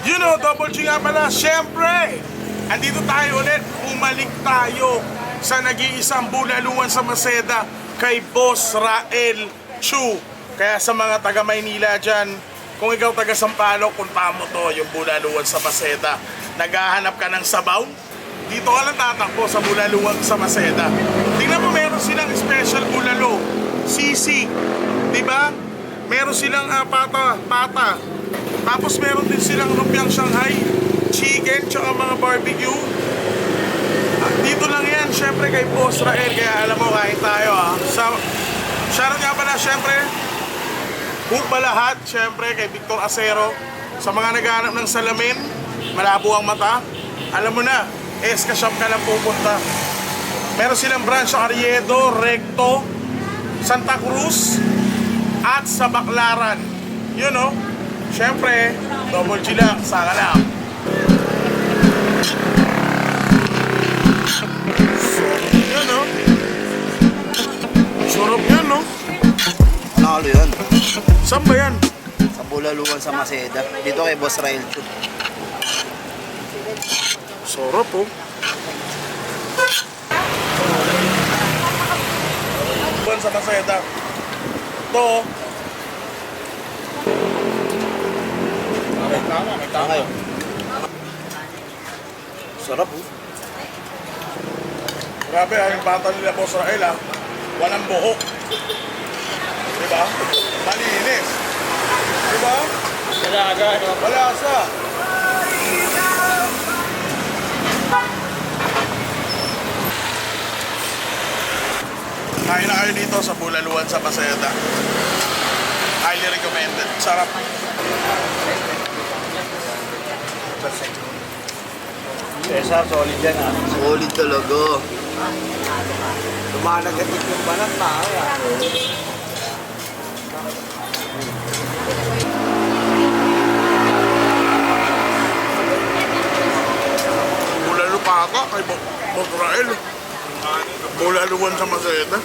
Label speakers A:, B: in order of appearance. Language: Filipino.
A: You know, Double G nga pala, syempre, andito tayo ulit, bumalik tayo sa nag-iisang bulaluan sa Maceda kay Boss Rael Chu. Kaya sa mga taga Maynila dyan, kung ikaw taga Sampaloc, punta mo to, yung bulaluan sa Maceda. Naghahanap ka ng sabaw? Dito ka lang tatakbo sa bulaluan sa Maceda. Tingnan mo, meron silang special bulalo, sisig, di ba? Meron silang pata. Tapos meron din silang lumpiang Shanghai, chicken, tsaka mga barbecue. Dito lang yan, syempre kay Boss Rael. Kaya alam mo, kain tayo shoutout nga pala, syempre hook ba lahat, syempre kay Victor Acero. Sa mga naghahanap ng salamin, malabo ang mata, alam mo na, Esca Shop ka lang pupunta. Meron silang branch sa Ariedo, Recto, Santa Cruz, at sa Baclaran. You know, syempre, Double G lang, saka lang. Yan, no? Sarap yan, no?
B: Panalo yun.
A: Saan ba yan?
B: Sa bulaluan sa Maceda. Dito kay Boss Rael Chu.
A: Sarap, oh. Buwan sa Maceda. Ito, oh. May tama.
B: Sarap oh.
A: Grabe, yung bata nila Boss Rael, walang buhok. Diba? Malinis. Diba? Wala sa. Kain na kayo dito sa bulaluan sa Maceda. Highly recommended. Sarap.
B: Cesar, solid yan ah. Solid talaga. Lumanagatik yung balat pa.
A: Bulalo pa ka kay Boss Rael. Bulaluan sa Maceda.